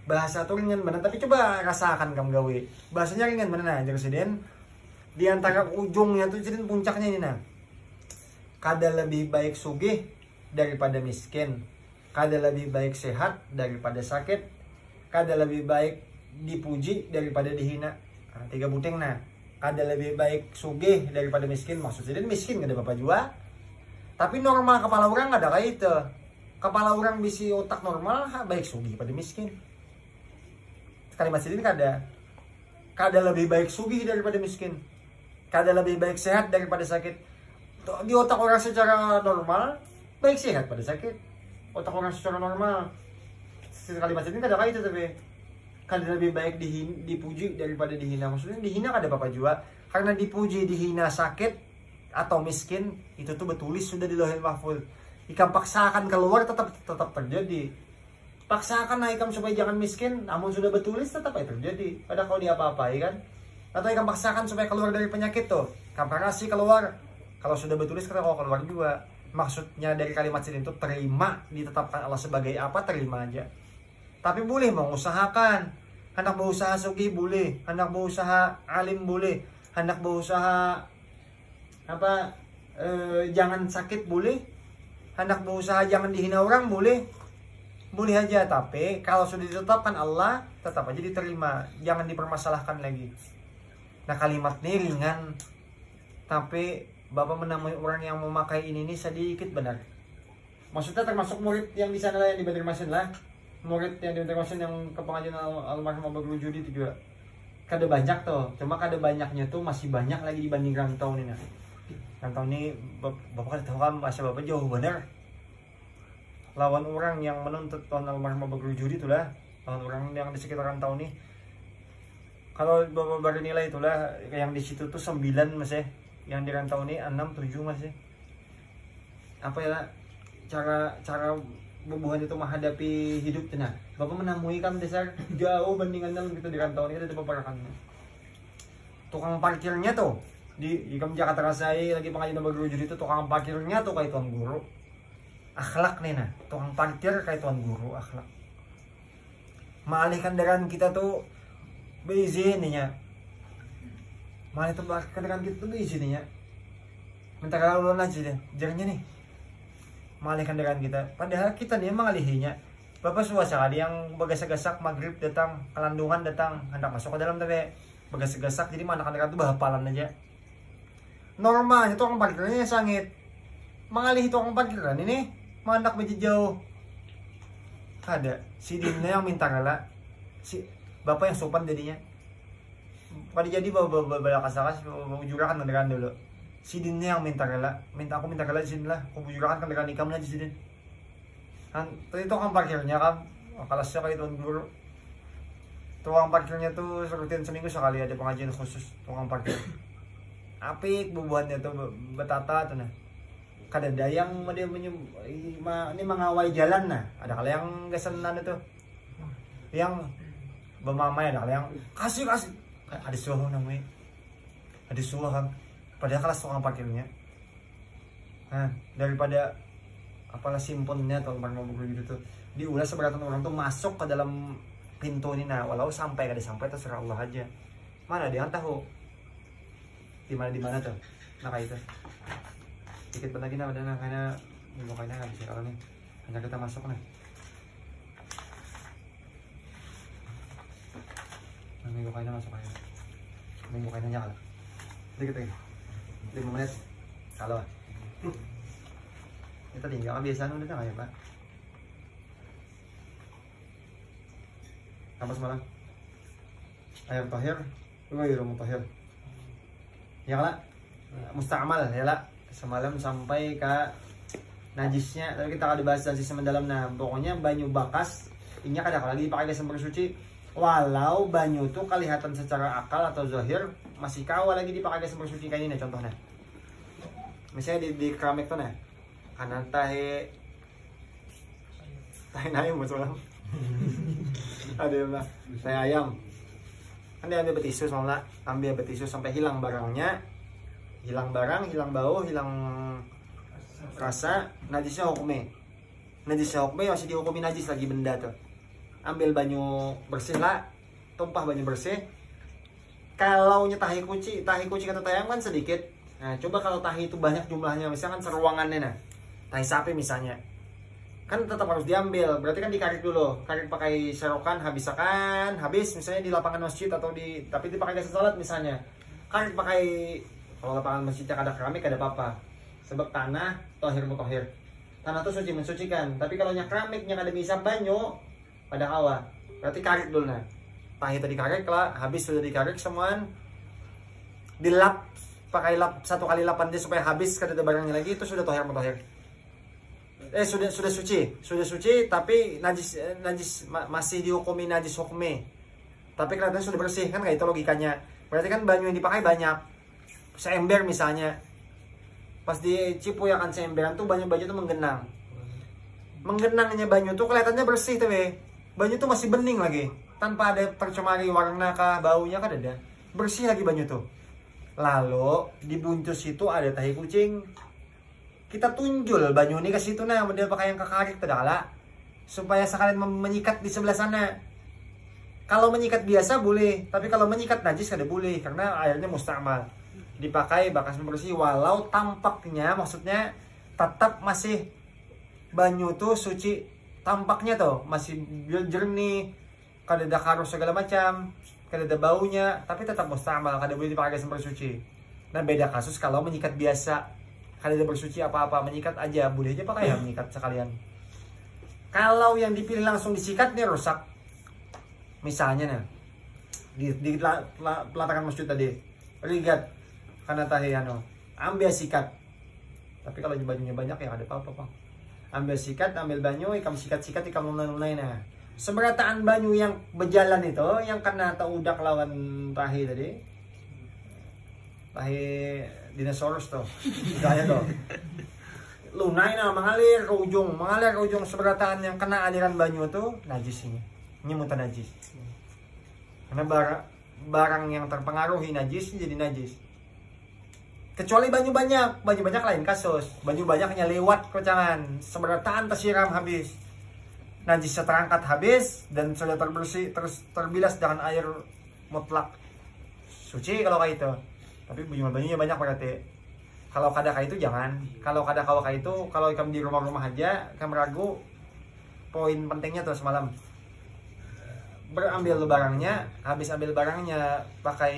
bahasa tuh ringan bener, tapi coba rasakan kamu gawe. Bahasanya ringan bener nah, jadi Sidin di antara ujungnya tuh Sidin puncaknya ini nah. Kada lebih baik sugih daripada miskin. Kada lebih baik sehat daripada sakit. Kada lebih baik dipuji daripada dihina. Nah, 3 buting nah. Kada lebih baik sugih daripada miskin. Maksudnya miskin kada apa jua. Tapi normal kepala orang ada kayak itu. Kepala orang bisi otak normal baik sugih pada miskin. Kalimat ini kada lebih baik sugih daripada miskin. Kada lebih baik sehat daripada sakit. Di otak orang secara normal baik sehat pada sakit. Otak orang secara normal. Kalimat ini kada kayak itu tapi kada lebih baik dipuji daripada dihina. Maksudnya dihina kada apa-apa juga. Karena dipuji, dihina, sakit atau miskin itu tuh betulis sudah di Lauhul Mahfuz. Ikam paksakan keluar tetap terjadi. Paksakan ikam supaya jangan miskin, namun sudah betulis tetap aja terjadi. Padahal kalau dia apa-apa ya kan. Atau ikam paksakan supaya keluar dari penyakit tuh. Kamparasi keluar. Kalau sudah betulis kita kalau keluar juga. Maksudnya dari kalimat sini itu terima, ditetapkan Allah sebagai apa, terima aja. Tapi boleh mengusahakan. Hendak berusaha sugih boleh, hendak berusaha alim boleh, hendak berusaha jangan sakit boleh, hendak berusaha jangan dihina orang boleh. Boleh aja, tapi kalau sudah ditetapkan Allah tetap aja diterima, jangan dipermasalahkan lagi. Nah, kalimat ini ringan, tapi Bapak menemui orang yang memakai ini sedikit benar. Maksudnya termasuk murid yang di sana lah, yang di Banjarmasin lah. Murid yang di Banjarmasin yang ke pengajian almarhum Abang Guru Judi itu juga kada banyak tuh. Cuma kada banyaknya tuh masih banyak lagi dibanding rantau nih nah. Rantau ini Bapak kada tahu kan masa Bapak jauh benar. Lawan orang yang menuntut tahun almarhum Abang Guru Judi itulah, lawan orang yang di sekitar rantau nih. Kalau Bapak baru nilai itulah yang di situ tuh 9 masih. Yang di rantau ini 6, 7 masih. Apa ya cara bubuhan itu menghadapi hidup nah. Bapak menemui kan dasar jauh bandingan dalam gitu di rantau ini ada beberapa kan. Tukang parkirnya tuh di Jakarta Rasai lagi pengajian Abang Guru Judi itu tukang parkirnya tuh kayak tuan guru. Akhlak nih nah, tukang parkir kayak tuan guru akhlak. Malih kendaraan kita tuh beizin nih ya. Malih tuh kendaraan kita tuh beizin nih ya. Minta kalau ulun aja deh, jarangnya nih. Malih kendaraan kita, padahal kita nih mengalihinya. Bapak suasa kali yang bagasak-gasak maghrib datang, kelandungan datang, hendak masuk ke dalam tapi bagasak-gasak jadi mana kendaraan tuh bahapalan aja. Normal itu tukang parkirnya sangit. Mengalih tukang parkiran ini mandak beji jauh. Ada si Dinnya yang minta rela, si bapak yang sopan jadinya. Pada jadi bawa kasakas jurakan kendaraan dulu. Si Dinnya yang minta rela, aku minta rela di sini lah. Aku jurakan kendaraan ikam aja si Din. Kan itu tukang parkirnya kan, kelasnya kayak tuan guru. Tukang parkirnya tuh rutin seminggu sekali ada pengajian khusus tukang parkir. Apik bubuhannya tuh betata tuh nah. kadada yang ini mengawai jalan nah, ada kali yang kesenan itu yang bermamai, ada kali yang kasih ada suah namanya, ada suah kan padahal kelas tukang parkirnya. Nah daripada apalah simponnya atau ngomong gitu tuh diulas seberatan orang tuh masuk ke dalam pintu ini, nah walau sampai kada sampai terserah Allah aja, mana dia tahu di mana tuh nah kayak itu dikit lagi nah udah nah karena mukanya nggak bisa kalau nih hanya kita masuk nih mukanya masuk aja mukanya nyala dikit lagi 5 menit kalau kita tinggal biasa udah nggak ya Pak apa semalam air tahir rumah tahir ya lah musta'mal ya lah semalam sampai ke najisnya, tapi kita ada bahas najisnya mendalam. Nah pokoknya banyu bakas ini kadang lagi dipakai sumber suci walau banyu tuh kelihatan secara akal atau zahir masih kawal lagi dipakai sumber suci kayak ini contohnya misalnya di keramik tuh nah kanan tahe naik semalam ada yang lah saya ayam kan dia ambil betisus malah ambil betisus sampai hilang barangnya, hilang barang, hilang bau, hilang rasa, najisnya hukumnya masih dihukumi najis lagi benda tuh. Ambil banyu bersih lah, tumpah banyu bersih. Kalau tahi kuci atau ayam kan sedikit. Nah coba kalau tahi itu banyak jumlahnya, misalkan seruangannya nah, tahi sapi misalnya kan tetap harus diambil, berarti kan dikarik dulu, karik pakai serokan, habis misalnya di lapangan masjid atau tapi dipakai gas salat misalnya, karik pakai, kalau lapangan masjidnya ada keramik ada apa-apa, sebab tanah tohir mutohir, tanah itu suci mensucikan, tapi kalau keramiknya ada bisa banyu pada awal, berarti karik dulu nah, tahi tadi karik lah, habis sudah dikarik semuaan, dilap pakai lap 1 kali lapan dia supaya habis kada ada barangnya lagi, itu sudah tohir mutohir. Sudah suci tapi najis masih dihukumi najis hukmi, tapi kelihatan sudah bersih kan kayak itu logikanya, berarti kan banyu yang dipakai banyak, seember misalnya pas di Cipu ya kan seemberan tuh banyu tuh menggenangnya banyu tuh kelihatannya bersih tapi banyu tuh masih bening lagi tanpa ada tercemari warna kah baunya kan ada, bersih lagi banyu tuh. Lalu di buntus itu ada tahi kucing, kita tunjul banyu ini ke situ nah, model pakai yang kekarik tadala supaya sekalian menyikat di sebelah sana. Kalau menyikat biasa boleh, tapi kalau menyikat najis kada boleh karena airnya musta'mal. Dipakai bakas bersih walau tampaknya maksudnya tetap masih banyu tuh suci, tampaknya tuh masih jernih, kada ada karus segala macam, kada ada baunya, tapi tetap musta'mal, kada boleh dipakai sumber suci. Nah beda kasus kalau menyikat biasa, kada ada bersuci apa-apa, menyikat aja boleh aja pakai ya menyikat sekalian. Kalau yang dipilih langsung disikat nih rusak, misalnya nih di pelataran masjid tadi rigat karena tahi ambil sikat, tapi kalau bajunya banyak ya ada apa-apa Bang. Ambil sikat, ambil banyu, ikam sikat ikam lunai nah seberataan banyu yang berjalan itu yang kena udak lawan tahi tadi, tahi dinosaurus tuh gaya tuh lunai nah mengalir ke ujung seberataan yang kena aliran banyu tuh najis ini nyemutan najis karena barang yang terpengaruhi najis jadi najis, kecuali banyu banyak lain kasus, banyu banyaknya lewat kecangan seberataan tersiram habis najisnya terangkat habis dan sudah terbersih terbilas dengan air mutlak suci kalau kayak itu. Tapi banyunya banyak berarti. Kalau kada kayak itu jangan. Kalau kayak itu, kalau ikam di rumah-rumah aja, ikam ragu. Poin pentingnya tuh semalam. Berambil barangnya, habis ambil barangnya pakai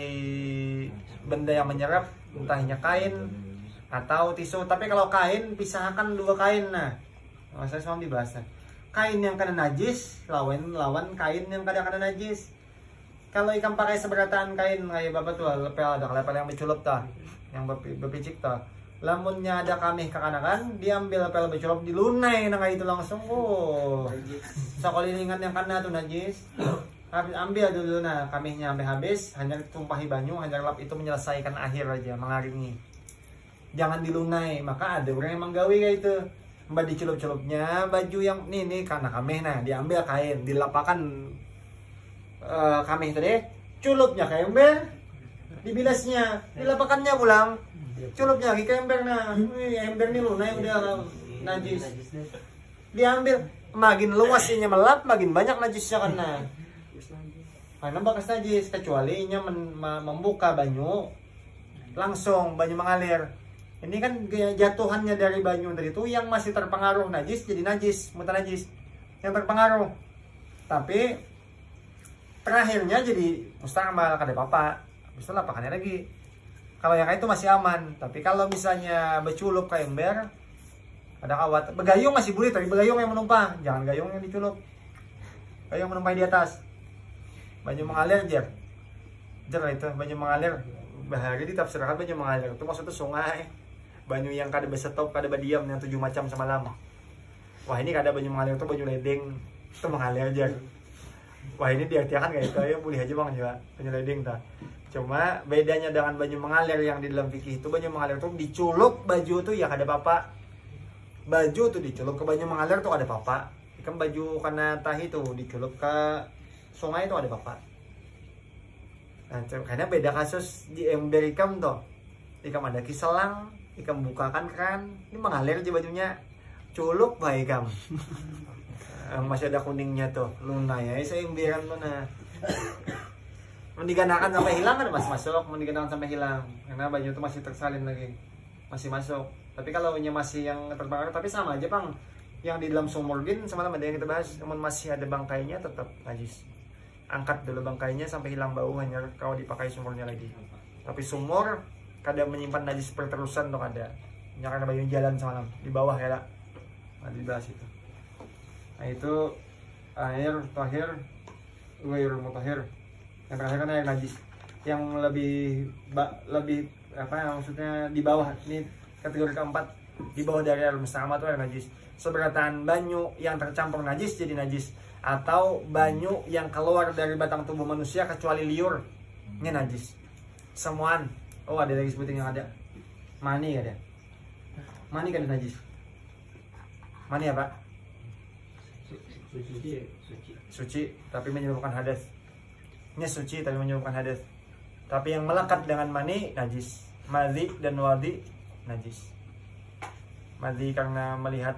benda yang menyerap, entahnya kain atau tisu. Tapi kalau kain pisahkan 2 kain nah. Saya semalam dibahas. Kain yang kena najis lawan kain yang kada kena najis. Kalau ikan pakai seberataan kain kayak bapak tuh lepel yang berculup tah, yang berpicik tah. Lamunnya ada kamih kekanakan, diambil lepel berculup dilunai nah kayak itu langsung. Oh, sakolilingan yang kena tuh najis. Ambil dulu nah kamihnya sampai habis, hanya tumpahi banyu, hanya lap itu menyelesaikan akhir aja, mengaringi. jangan dilunai. Maka ada orang yang menggawe kayak itu, mbak dicelup-celupnya baju yang nih karena kami, nah diambil kain, dilapakan kami itu deh, culupnya kayak ember, dibilasnya, dilapakannya pulang, culupnya lagi kayak ember, nah ember nih lunai udah najis, diambil, makin luas ini melap, makin banyak najisnya karena bekas najis, kecuali nya membuka banyu langsung banyu mengalir. Ini kan jatuhannya dari banyu dari itu yang masih terpengaruh najis jadi najis, mutan najis yang terpengaruh. Tapi terakhirnya jadi mustamal kada apa-apa. Bisa lapakannya lagi. Kalau yang itu masih aman. Tapi kalau misalnya beculup ke ember, ada kawat. Begayung masih boleh, tapi begayung yang menumpah, jangan gayung yang diculup. Gayung menumpah di atas. Banyu mengalir jer itu banyu mengalir. Bahari ditafsirkan banyu mengalir itu maksudnya sungai. Banyu yang kada besetop, kada badiam yang 7 macam semalam. Wah ini kada banyu mengalir itu banyu ledeng itu mengalir aja. Wah ini diartikan kayak itu ya boleh aja bang juga banyu ledeng ta. Cuma bedanya dengan banyu mengalir yang di dalam fikih itu, banyu mengalir itu diculup baju tuh ya kada apa-apa. Baju tuh diculup ke banyu mengalir tuh ada apa-apa. Ikan baju karena tahi tuh diculup ke sungai itu ada apa-apa. Nah, karena beda kasus di ember ikam tuh. Ikam ada kiselang, ikam bukakan kan, ini mengalir aja bajunya, culup baik ikam. Masih ada kuningnya tuh, lunai ya, saya emberan tuh nah. Mendiganakan sampai hilang kan masuk, mendiganakan sampai hilang, karena baju itu masih tersalin lagi, masih masuk. Tapi kalau masih yang terpengaruh, tapi sama aja bang, yang di dalam sumur gin semalam ada yang kita bahas, namun masih ada bangkainya tetap najis. Angkat dulu bangkainya sampai hilang bau, hanya kau dipakai sumurnya lagi. Tapi sumur kadang menyimpan najis perterusan tuh ada. Ya karena baju jalan semalam di bawah ya lah. Nah, di bawah situ. Nah itu air tahir, air mutahhir. Yang terakhir kan air najis. Yang lebih apa maksudnya di bawah, ini kategori keempat, di bawah dari air musta'mal itu air najis. Seberatan banyu yang tercampur najis jadi najis, atau banyu yang keluar dari batang tubuh manusia kecuali liur, ini najis. Semuaan. Oh ada lagi sebutin yang ada. Mani ada. Mani kan najis. Mani apa? Suci tapi menyebabkan hadas. Ini suci tapi menyebabkan hadas. Tapi yang melekat dengan mani najis. Madhi dan wadi najis. Madhi karena melihat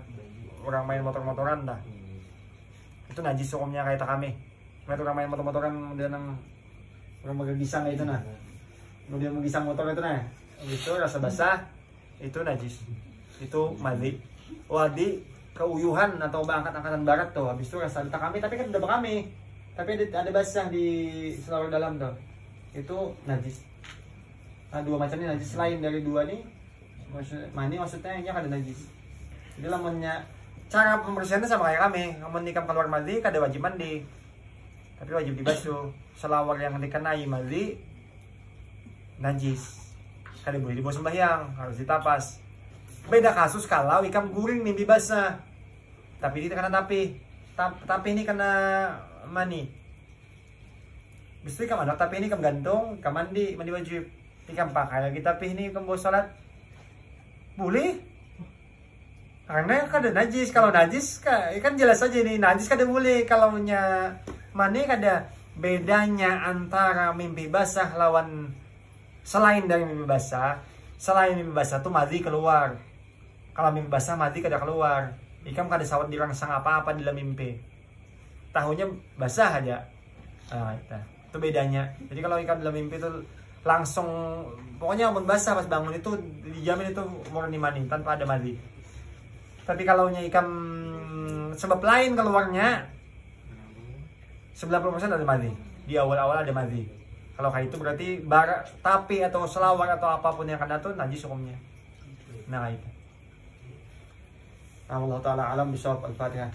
orang main motor-motoran dah. Itu najis hukumnya kayak kami. Melihat orang main motor-motoran kemudian orang menggisang itu nah. Kemudian menggisang motor itu nah. Itu rasa basah itu najis. Itu madhi. Wadi keuyuhan atau angkatan barat tuh. Habis itu rasa kami tapi kan udah kami. Tapi ada basah di selawar dalam tuh. Itu najis. Nah, dua macam ini najis selain dari dua nih. Mani maksudnya yang ada najis. Jadi lamunnya cara pembersihannya sama kayak kami. Namun nikam keluar madhi kada wajib mandi. Tapi wajib dibasuh. Selawar yang dikenai madhi najis. Kada boleh dibawa sembahyang, harus ditapas. Beda kasus kalau ikam guring nih basah. Tapi ini kena tapi ini kena mani. Bisa ikam ada tapi ini ikam gantung, ikam mandi wajib. Ikam pakai lagi tapi ini ikam bawa salat. Boleh? Karena kada najis. Kalau najis kan jelas aja ini najis kada boleh. Kalau punya mani kada. Bedanya antara mimpi basah lawan selain dari mimpi basah. Selain mimpi basah tuh madhi keluar. Kalau mimpi basah madhi kada keluar. Ikam kada sawat dirangsang apa-apa dalam mimpi. Tahunya basah aja. Nah, itu bedanya. Jadi kalau ikam dalam mimpi itu langsung pokoknya amun basah pas bangun itu dijamin itu murni mani tanpa ada madhi. Tapi kalau ikam sebab lain keluarnya 90% ada madhi. Di awal-awal ada madhi. Kalau kayak itu berarti tapi atau selawar atau apapun yang kena itu najis hukumnya. Nah itu. Allah Ta'ala alam bisawab. Al-Fatihah.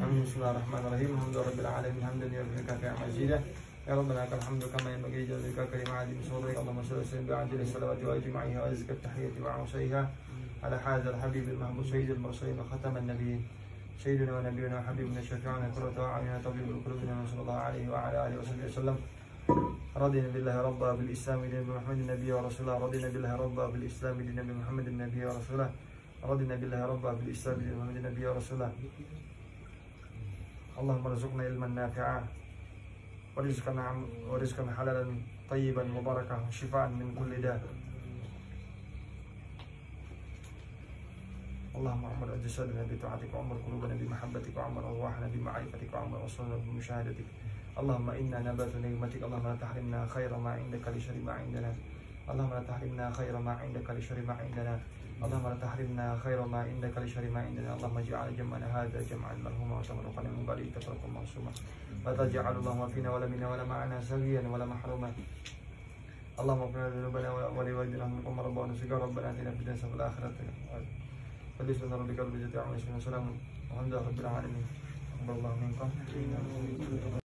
Bismillahirrahmanirrahim. Alhamdulillahirabbil alamin. Hamdan yurdiika fi majidah. Ya Rabbana lakal hamdu kama yanbaghi li jalika karim alim surika. Allahumma shalli wa sallim bi'ajli salawati wa ajma'iha wa azka tahiyyati wa awsayha ala hadzal habibil mahbub sayyidil mursalin wa khataman nabiyyin سيدنا ونبينا وحبيبنا شفيعنا قرة أعيننا طبيب قلوبنا صلى الله عليه وعلى آله وصحبه وسلم. رضينا بالله ربا بالإسلام دين بمحمد النبي ورسوله. رضينا بالله ربا بالإسلام دين بمحمد النبي ورسوله. رضينا بالله ربا بالإسلام دين بمحمد النبي ورسوله. اللهم ارزقنا علما نافعا ورزقا حلالا طيبا مباركا وشفاء من كل داء. اللهم اعمر جسدنا بطاعتك وعمر قلوبنا بمحبتك وعمر ارواحنا بمعرفتك وعمر اصولنا بمشاهدتك. اللهم انا نبات نعمتك. اللهم لا تحرمنا خير ما عندك لشر ما عندنا. اللهم لا تحرمنا خير ما عندك لشر ما عندنا. اللهم لا تحرمنا خير ما عندك لشر ما عندنا. اللهم اجعل جمعنا هذا جمعا مرحوما وتفرقنا من بعده تفرقا معصوما. لا تجعل اللهم فينا ولا منا ولا معنا سويا ولا محروما. اللهم اغفر لنا ذنوبنا ولوالدينا ورحمهم ربنا وسقى ربنا اتنا في الدنيا وفي الاخره. فليس ربك رب العزة عما يصفون وسلام والحمد لله رب العالمين. تقبل الله منكم.